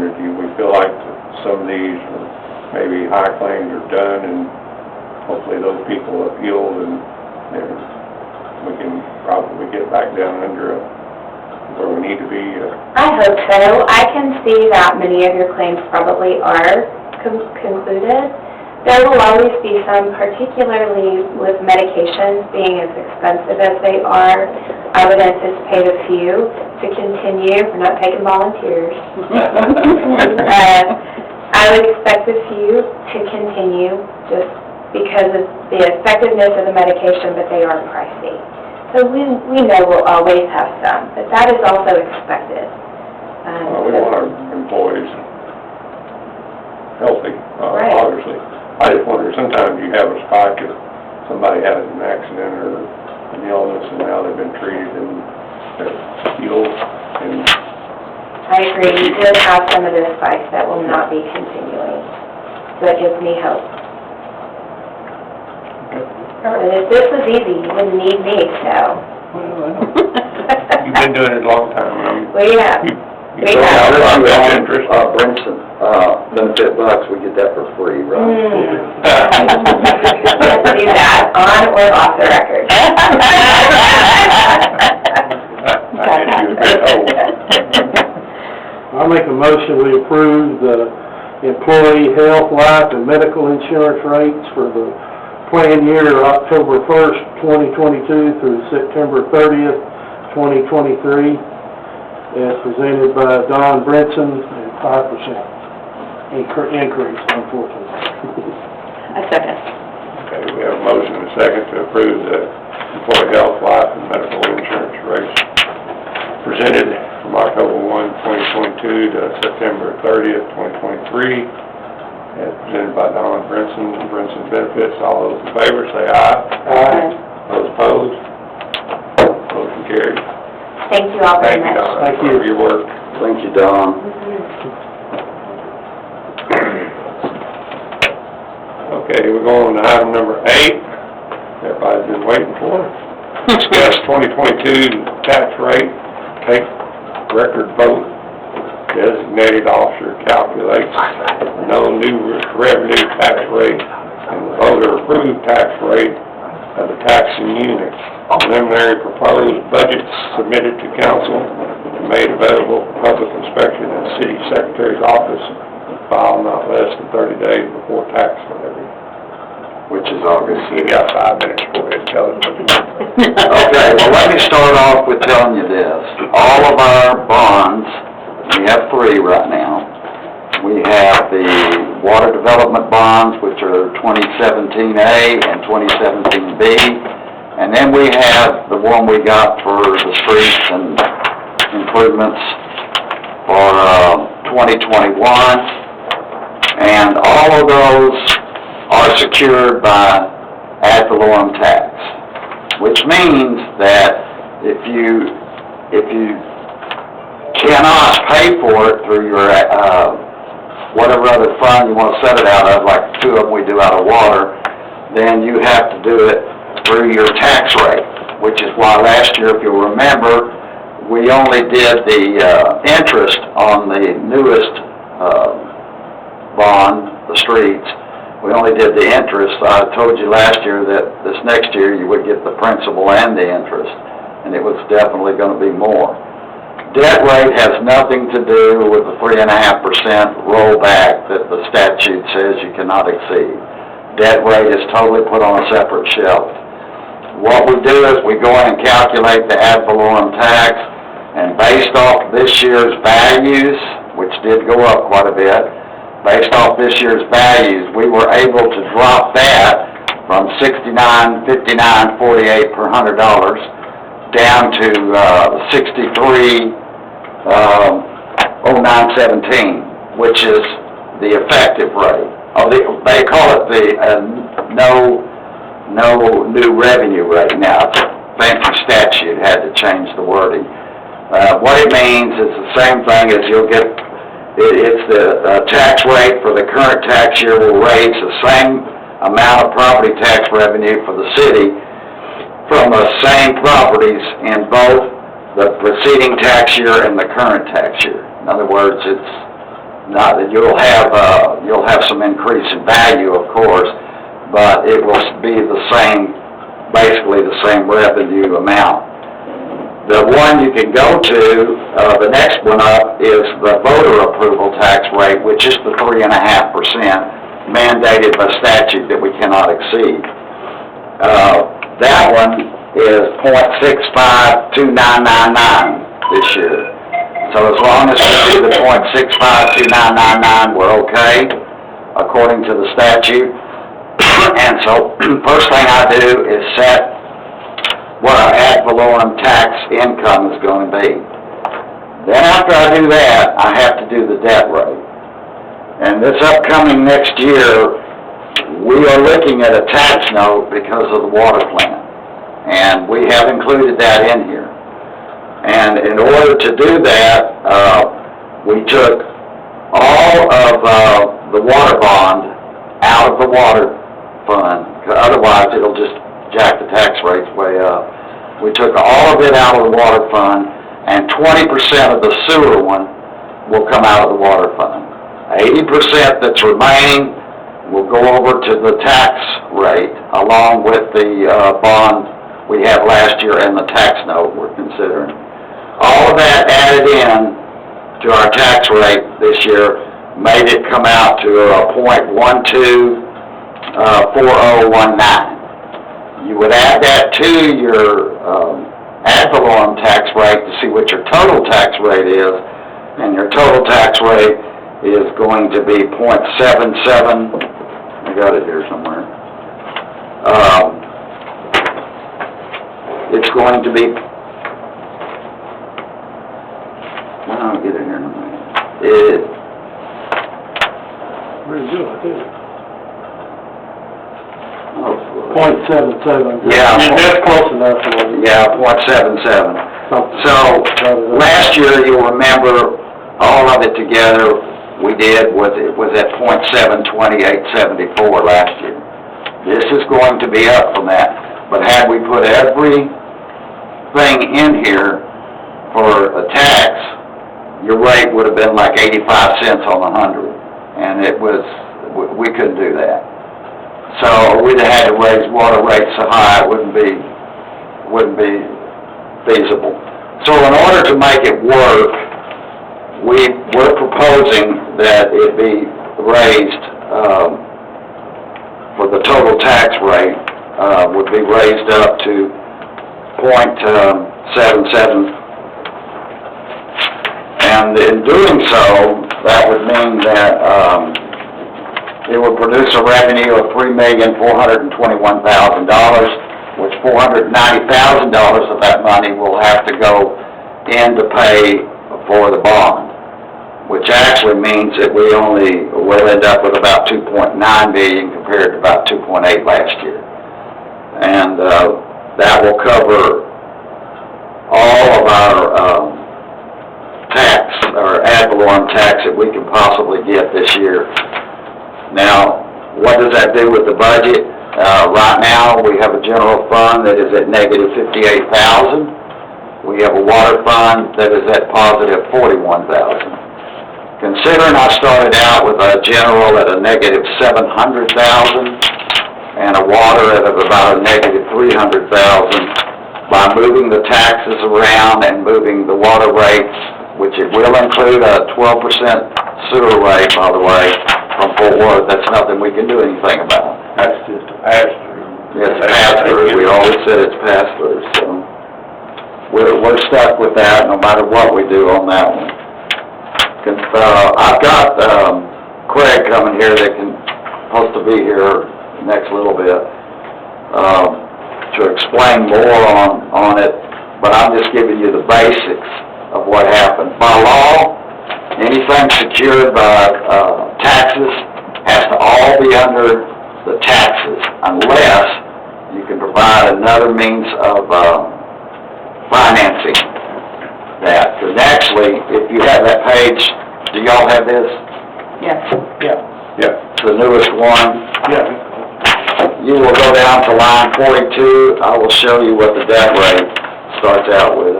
wonder, do we feel like some of these, maybe high claims are done, and hopefully those people appeal, and we can probably get back down under where we need to be? I hope so. I can see that many of your claims probably are concluded. There will always be some, particularly with medications being as expensive as they are. I would anticipate a few to continue. We're not taking volunteers. I would expect a few to continue just because of the effectiveness of the medication, but they are pricey. So we know we'll always have some, but that is also expected. We want our employees healthy, right. Obviously. I just wonder, sometimes you have a spike if somebody has an accident or an illness and now they've been treated and they're healed. And I agree. We did have some of those spikes that will not be continuing. So it gives me hope. And if this was easy, you wouldn't need me, so. Well, I know. You've been doing it a long time. We have. We have. Brinson, benefit bucks, we get that for free, right? Let's do that, on or off the record. I'll make a motion, we approve the employee health, life, and medical insurance rates for the plan year October 1st, 2022 through September 30th, 2023, as presented by Don Brinson, at 5% increase, unfortunately. A second. Okay, we have a motion and a second to approve the employee health, life, and medical insurance rates presented from October 1, 2022 to September 30th, 2023, as presented by Don Brinson and Brinson Benefits. All those in favor say aye. Aye. Those opposed? Motion carries. Thank you all very Thank you, much. Don, Thank you. for your work. Thank you, Don. Okay, we're going to item number 8. Everybody's been waiting for. Discuss 2022 tax rate. Take record vote. Designated officer calculates no new revenue tax rate and the voter approved tax rate of the taxing unit. Preliminary proposed budget submitted to council and made available for public inspection in the city secretary's office, filed not less than 30 days before tax levy. Which is August. You got 5 minutes for it, tell us what you want. Okay, well, let me start off with telling you this. All of our bonds, we have 3 right now. We have the water development bonds, which are 2017A and 2017B. And then we have the one we got for the streets and improvements for 2021. And all of those are secured by ad valorem tax, which means that if you cannot pay for it through your whatever other fund you want to set it out of, like 2 of them we do out of water, then you have to do it through your tax rate, which is why last year, if you'll remember, we only did the interest on the newest bond, the streets. We only did the interest. I told you last year that this next year you would get the principal and the interest, and it was definitely going to be more. Debt rate has nothing to do with the 3.5% rollback that the statute says you cannot exceed. Debt rate is totally put on a separate shelf. What we do is we go in and calculate the ad valorem tax, and based off this year's values, which did go up quite a bit, based off this year's values, we were able to drop that from $69.59.48 per $100 down to $63.0917, which is the effective rate. They call it the no new revenue rate now. It's a fancy statute, had to change the wording. What it means is the same thing as you'll get. It's the tax rate for the current tax year will raise the same amount of property tax revenue for the city from the same properties in both the preceding tax year and the current tax year. In other words, it's Not that you'll have some increase in value, of course, but it will be the same, basically the same revenue amount. The one you can go to, the next one up, is the voter approval tax rate, which is the 3.5% mandated by statute that we cannot exceed. That one is .652999 this year. So as long as we do the .652999, we're okay, according to the statute. And so, first thing I do is set what our ad valorem tax income is going to be. Then after I do that, I have to do the debt rate. And this upcoming next year, we are looking at a tax note because of the water plant. And we have included that in here. And in order to do that, we took all of the water bond out of the water fund, otherwise it'll just jack the tax rates way up. We took all of it out of the water fund, and 20% of the sewer one will come out of the water fund. 80% that's remaining will go over to the tax rate, along with the bond we had last year and the tax note we're considering. All of that added in to our tax rate this year made it come out to a .124019. You would add that to your ad valorem tax rate to see what your total tax rate is, and your total tax rate is going to be .77. I got it here somewhere. It's going to be, I'll get it here in a minute. Pretty good, too. Oh, .77. Yeah. That's close enough for you. yeah, .77. So, last year, you'll remember, all of it together, we did, was at .72874 last year. This is going to be up from that, but had we put everything in here for a tax, your rate would have been like 85 cents on 100, and we couldn't do that. So we'd have had to raise water rates so high it wouldn't be feasible. So in order to make it work, we're proposing that it be raised, for the total tax rate, would be raised up to .77. And in doing so, that would mean that, it would produce a revenue of $3,421,000, which $490,000 of that money will have to go in to pay for the bond, which actually means that we'll end up with about $2.9 million compared to about $2.8 last year. And that will cover all of our tax, or ad valorem tax that we can possibly get this year. Now, what does that do with the budget? Right now, we have a general fund that is at negative $58,000. We have a water fund that is at positive $41,000. Considering I started out with a general at a negative $700,000 and a water at about a negative $300,000, by moving the taxes around and moving the water rates, which it will include a 12% sewer rate, by the way, from Fort Worth, that's nothing we can do anything about. That's just a pass-through. It's pass-through, we always said it's pass-through, so we're stuck with that no matter what we do on that one. I've got Craig coming here that can, supposed to be here next little bit, to explain more on it, but I'm just giving you the basics of what happened. By law, anything secured by taxes has to all be under the taxes unless you can provide another means of financing that. Because actually, if you have that page, do y'all have this? Yes. Yeah. The newest one? Yeah. You will go down to line 42. I will show you what the debt rate starts out with.